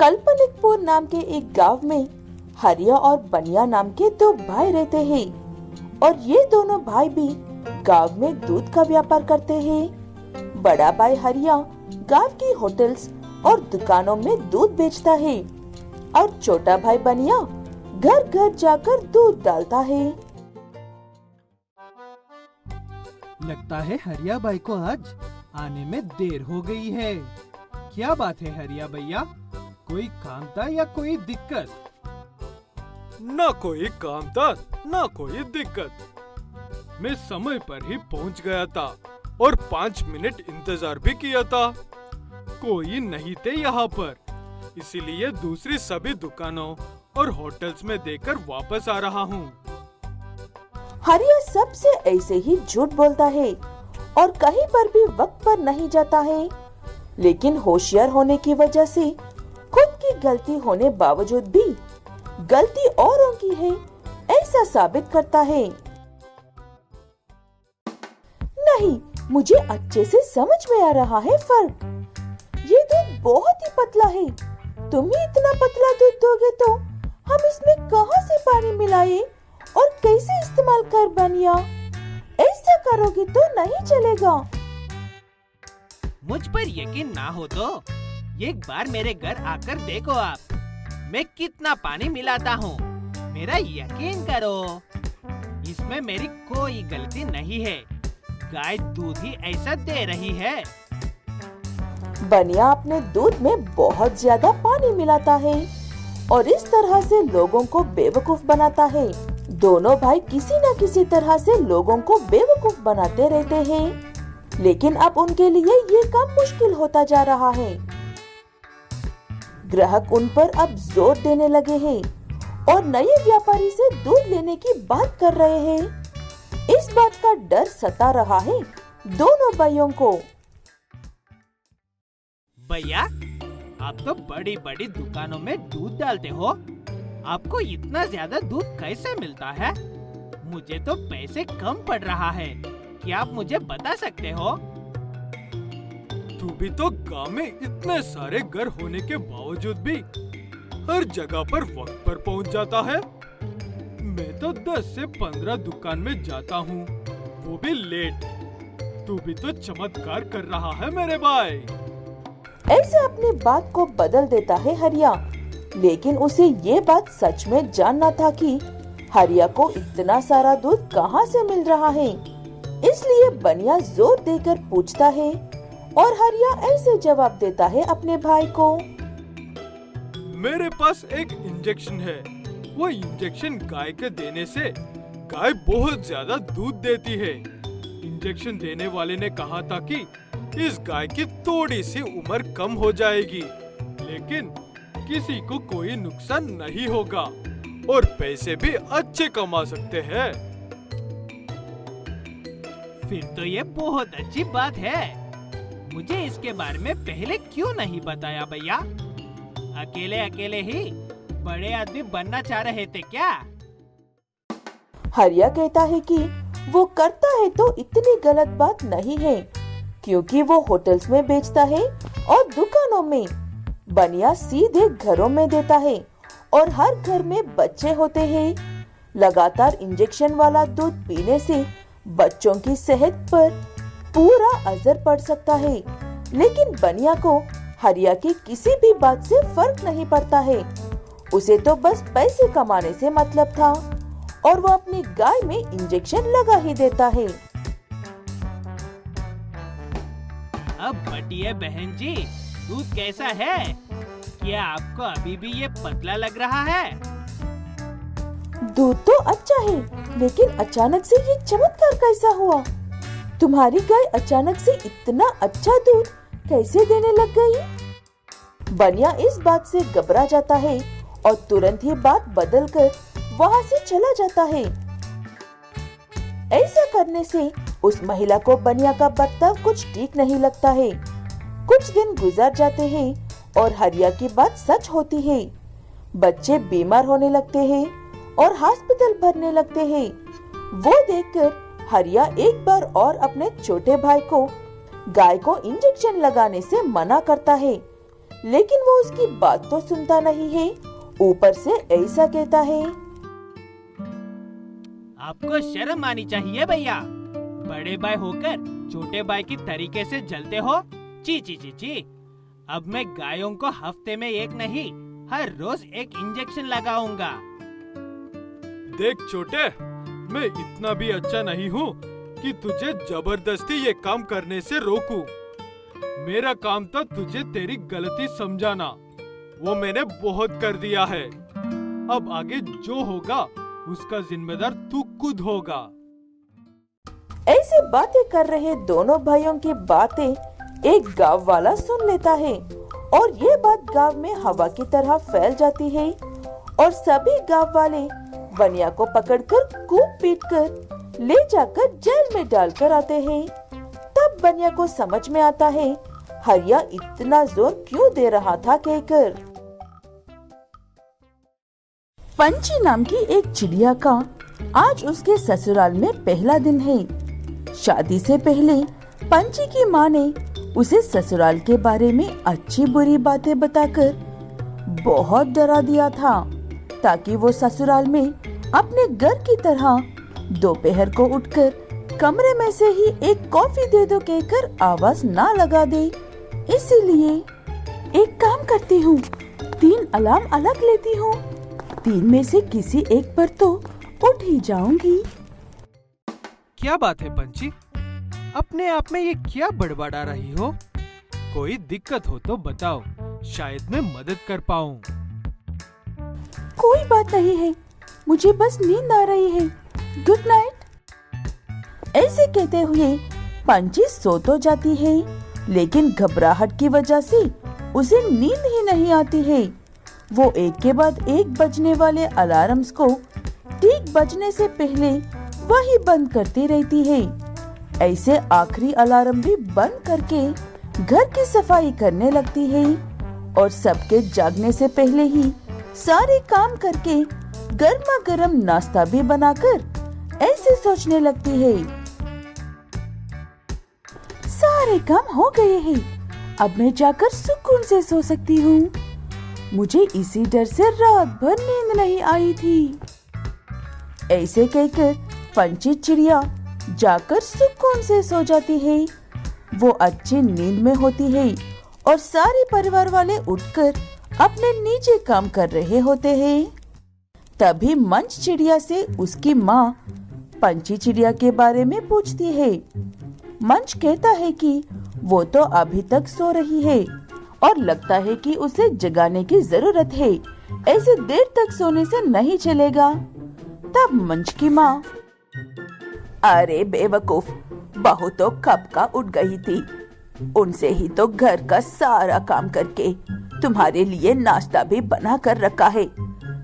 कल्पनिकपुर नाम के एक गांव में हरिया और बनिया नाम के दो भाई रहते हैं और ये दोनों भाई भी गांव में दूध का व्यापार करते हैं। बड़ा भाई हरिया गांव की होटल्स और दुकानों में दूध बेचता है और छोटा भाई बनिया घर घर जाकर दूध डालता है। लगता है हरिया भाई को आज आने में देर हो गई है। क्या बात है हरिया भैया, कोई काम था या कोई दिक्कत? ना कोई काम था ना कोई दिक्कत। मैं समय पर ही पहुंच गया था और 5 मिनट इंतजार भी किया था। कोई नहीं थे यहाँ पर, इसीलिए दूसरी सभी दुकानों और होटल्स में देकर वापस आ रहा हूँ। हरिया सबसे ऐसे ही झूठ बोलता है और कहीं पर भी वक्त पर नहीं जाता है, लेकिन होशियार होने की वजह से खुद की गलती होने बावजूद भी गलती औरों की है ऐसा साबित करता है। नहीं, मुझे अच्छे से समझ में आ रहा है फर्क। ये दूध बहुत ही पतला है। तुम ही इतना पतला दूध दोगे तो हम इसमें कहां से पानी मिलाए और कैसे इस्तेमाल कर बनिया? ऐसा करोगे तो नहीं चलेगा। मुझ पर यकीन ना हो तो एक बार मेरे घर आकर देखो आप, मैं कितना पानी मिलाता हूँ। मेरा यकीन करो, इसमें मेरी कोई गलती नहीं है। गाय दूध ही ऐसा दे रही है। बनिया अपने दूध में बहुत ज्यादा पानी मिलाता है और इस तरह से लोगों को बेवकूफ बनाता है। दोनों भाई किसी न किसी तरह से लोगों को बेवकूफ बनाते रहते हैं, लेकिन अब उनके लिए ये काम मुश्किल होता जा रहा है। ग्राहक उन पर अब जोर देने लगे हैं और नए व्यापारी से दूध लेने की बात कर रहे हैं। इस बात का डर सता रहा है दोनों भाइयों को। भैया, आप तो बड़ी बड़ी दुकानों में दूध डालते हो, आपको इतना ज्यादा दूध कैसे मिलता है? मुझे तो पैसे कम पड़ रहा है, क्या आप मुझे बता सकते हो? तू भी तो गांव में इतने सारे घर होने के बावजूद भी हर जगह पर वक्त पर पहुंच जाता है। मैं तो 10 से 15 दुकान में जाता हूँ, वो भी लेट। तू भी तो चमत्कार कर रहा है मेरे भाई। ऐसे अपनी बात को बदल देता है हरिया, लेकिन उसे ये बात सच में जानना था कि हरिया को इतना सारा दूध कहाँ से मिल रहा है। इसलिए बनिया जोर देकर पूछता है और हरिया ऐसे जवाब देता है अपने भाई को। मेरे पास एक इंजेक्शन है। वो इंजेक्शन गाय के देने से गाय बहुत ज्यादा दूध देती है। इंजेक्शन देने वाले ने कहा था कि इस गाय की थोड़ी सी उम्र कम हो जाएगी, लेकिन किसी को कोई नुकसान नहीं होगा और पैसे भी अच्छे कमा सकते हैं। फिर तो ये बहुत अच्छी बात है। मुझे इसके बारे में पहले क्यों नहीं बताया भैया? अकेले अकेले ही बड़े आदमी बनना चाह रहे थे क्या? हरिया कहता है कि वो करता है तो इतनी गलत बात नहीं है, क्योंकि वो होटल्स में बेचता है और दुकानों में। बनिया सीधे घरों में देता है और हर घर में बच्चे होते हैं। लगातार इंजेक्शन वाला दूध पीने से बच्चों की सेहत पर पूरा असर पड़ सकता है, लेकिन बनिया को हरिया की किसी भी बात से फर्क नहीं पड़ता है। उसे तो बस पैसे कमाने से मतलब था और वो अपनी गाय में इंजेक्शन लगा ही देता है। अब बटिया बहन जी, दूध कैसा है? क्या आपको अभी भी ये पतला लग रहा है? दूध तो अच्छा है, लेकिन अचानक से ये चमत्कार कैसा हुआ? तुम्हारी गाय अचानक से इतना अच्छा दूध कैसे देने लग गई? बनिया इस बात से घबरा जाता है और तुरंत ही बात बदलकर वहाँ से चला जाता है। ऐसा करने से उस महिला को बनिया का बर्ताव कुछ ठीक नहीं लगता है। कुछ दिन गुजर जाते हैं और हरिया की बात सच होती है। बच्चे बीमार होने लगते हैं और हॉस्पिटल भरने लगते हैं। वो देखकर हरिया एक बार और अपने छोटे भाई को गाय को इंजेक्शन लगाने से मना करता है, लेकिन वो उसकी बात तो सुनता नहीं है। ऊपर से ऐसा कहता है, आपको शर्म आनी चाहिए भैया, बड़े भाई होकर छोटे भाई की तरीके से जलते हो। ची ची ची ची। अब मैं गायों को हफ्ते में एक नहीं, हर रोज एक इंजेक्शन लगाऊंगा। देख छोटे, मैं इतना भी अच्छा नहीं हूँ कि तुझे जबरदस्ती ये काम करने से रोकूं। मेरा काम था तुझे तेरी गलती समझाना, वो मैंने बहुत कर दिया है। अब आगे जो होगा उसका जिम्मेदार तू खुद होगा। ऐसे बातें कर रहे दोनों भाइयों की बातें एक गांव वाला सुन लेता है और ये बात गांव में हवा की तरह फैल जाती है और सभी गांव वाले बनिया को पकड़कर कूट पीट कर ले जाकर जेल में डालकर आते हैं। तब बनिया को समझ में आता है हरिया इतना जोर क्यों दे रहा था कहकर। पंची नाम की एक चिड़िया का आज उसके ससुराल में पहला दिन है। शादी से पहले पंची की माँ ने उसे ससुराल के बारे में अच्छी बुरी बातें बताकर बहुत डरा दिया था, ताकि वो ससुराल में अपने घर की तरह दोपहर को उठकर कमरे में से ही एक कॉफी दे दो कहकर आवाज ना लगा दे। इसीलिए एक काम करती हूँ, 3 अलार्म अलग लेती हूँ, 3 में से किसी एक पर तो उठ ही जाऊंगी। क्या बात है पंची, अपने आप में ये क्या बड़बड़ा रही हो? कोई दिक्कत हो तो बताओ, शायद मैं मदद कर पाऊँ। कोई बात नहीं है, मुझे बस नींद आ रही है। Good night. ऐसे कहते हुए पंची सो तो जाती है, लेकिन घबराहट की वजह से उसे नींद ही नहीं आती है। वो एक के बाद एक बजने वाले अलार्म्स को ठीक बजने से पहले वही बंद करती रहती है। ऐसे आखिरी अलार्म भी बंद करके घर की सफाई करने लगती है और सबके जागने से पहले ही सारे काम करके गर्मा गर्म नाश्ता भी बनाकर ऐसे सोचने लगती है, सारे काम हो गए हैं, अब मैं जाकर सुकून से सो सकती हूँ। मुझे इसी डर से रात भर नींद नहीं आई थी। ऐसे कहकर पंची चिड़िया जाकर सुकून से सो जाती है। वो अच्छी नींद में होती है और सारे परिवार वाले उठकर अपने नीचे काम कर रहे होते हैं। तभी मंच चिड़िया से उसकी माँ पंची चिड़िया के बारे में पूछती है। मंच कहता है कि वो तो अभी तक सो रही है और लगता है कि उसे जगाने की जरूरत है, ऐसे देर तक सोने से नहीं चलेगा। तब मंच की माँ, अरे बेवकूफ, बहू तो कब का उठ गई थी, उनसे ही तो घर का सारा काम करके तुम्हारे लिए नाश्ता भी बना कर रखा है,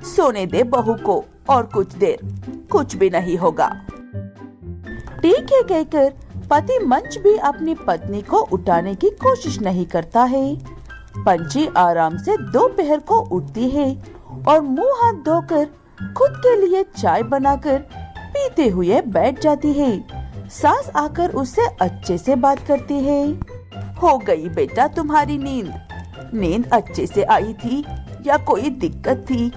सोने दे बहू को और कुछ देर, कुछ भी नहीं होगा। ठीक है कहकर पति मंच भी अपनी पत्नी को उठाने की कोशिश नहीं करता है। पंची आराम से दोपहर को उठती है और मुंह हाथ धोकर खुद के लिए चाय बनाकर पीते हुए बैठ जाती है। सास आकर उससे अच्छे से बात करती है। हो गई बेटा तुम्हारी नींद? नींद अच्छे से आई थी या कोई दिक्कत थी?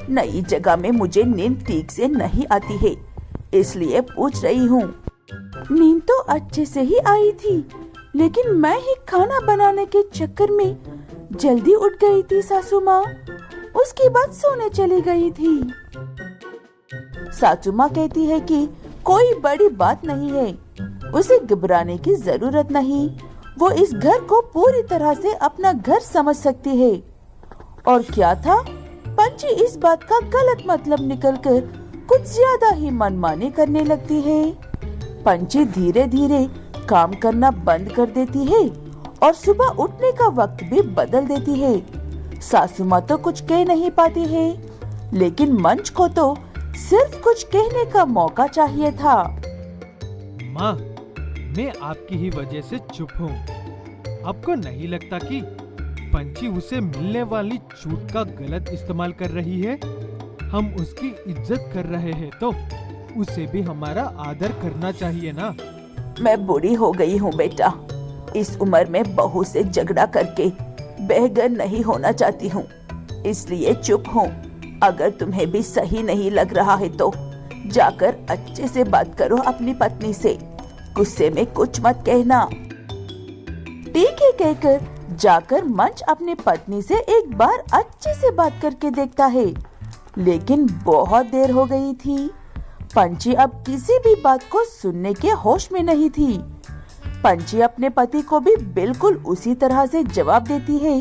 नई जगह में मुझे नींद ठीक से नहीं आती है, इसलिए पूछ रही हूँ। नींद तो अच्छे से ही आई थी, लेकिन मैं ही खाना बनाने के चक्कर में जल्दी उठ गई थी सासू माँ, उसके बाद सोने चली गई थी। सासू माँ कहती है कि कोई बड़ी बात नहीं है, उसे घबराने की जरूरत नहीं, वो इस घर को पूरी तरह से अपना घर समझ सकती है। और क्या था, पंची इस बात का गलत मतलब निकलकर कुछ ज्यादा ही मनमानी करने लगती है। पंची धीरे धीरे काम करना बंद कर देती है और सुबह उठने का वक्त भी बदल देती है। सासू माँ तो कुछ कह नहीं पाती है, लेकिन मंच को तो सिर्फ कुछ कहने का मौका चाहिए था। माँ, मैं आपकी ही वजह से चुप हूँ। आपको नहीं लगता कि पंची उसे मिलने वाली छूट का गलत इस्तेमाल कर रही है? हम उसकी इज्जत कर रहे हैं तो उसे भी हमारा आदर करना चाहिए ना। मैं बूढ़ी हो गई हूँ बेटा, इस उम्र में बहू से झगड़ा करके बेघर नहीं होना चाहती हूँ, इसलिए चुप हूँ। अगर तुम्हें भी सही नहीं लग रहा है तो जाकर अच्छे से बात करो अपनी पत्नी से, गुस्से में कुछ मत कहना। ठीक है कहकर जाकर मंच अपनी पत्नी से एक बार अच्छे से बात करके देखता है, लेकिन बहुत देर हो गई थी। पंची अब किसी भी बात को सुनने के होश में नहीं थी। पंची अपने पति को भी बिल्कुल उसी तरह से जवाब देती है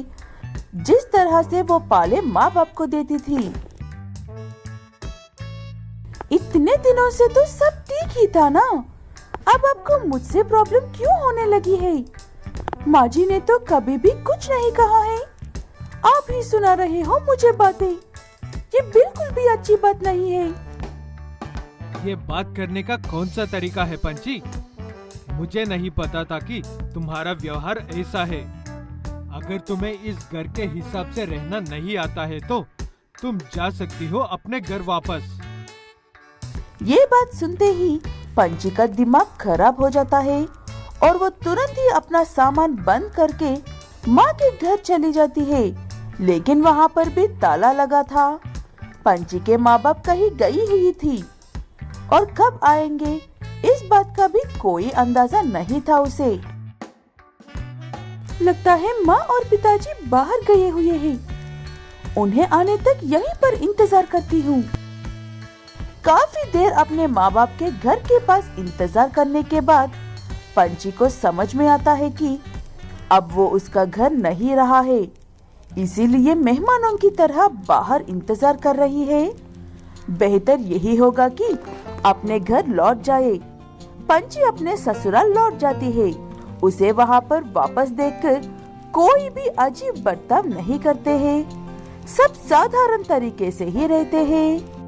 जिस तरह से वो पाले माँ बाप को देती थी। इतने दिनों से तो सब ठीक ही था ना, अब आपको मुझसे प्रॉब्लम क्यों होने लगी है? माँ जी ने तो कभी भी कुछ नहीं कहा है, आप ही सुना रहे हो मुझे बातें। ये बिल्कुल भी अच्छी बात नहीं है। ये बात करने का कौन सा तरीका है पंची? मुझे नहीं पता था कि तुम्हारा व्यवहार ऐसा है। अगर तुम्हें इस घर के हिसाब से रहना नहीं आता है तो तुम जा सकती हो अपने घर वापस। ये बात सुनते ही पंची का दिमाग खराब हो जाता है और वो तुरंत ही अपना सामान बंद करके माँ के घर चली जाती है, लेकिन वहाँ पर भी ताला लगा था। पंची के माँ बाप कहीं गई हुई थी और कब आएंगे इस बात का भी कोई अंदाजा नहीं था उसे। लगता है माँ और पिताजी बाहर गए हुए हैं, उन्हें आने तक यहीं पर इंतजार करती हूँ। काफी देर अपने माँ बाप के घर के पास इंतजार करने के बाद पंची को समझ में आता है कि अब वो उसका घर नहीं रहा है, इसीलिए मेहमानों की तरह बाहर इंतजार कर रही है। बेहतर यही होगा कि अपने घर लौट जाए। पंची अपने ससुराल लौट जाती है। उसे वहाँ पर वापस देखकर कोई भी अजीब बर्ताव नहीं करते हैं, सब साधारण तरीके से ही रहते हैं।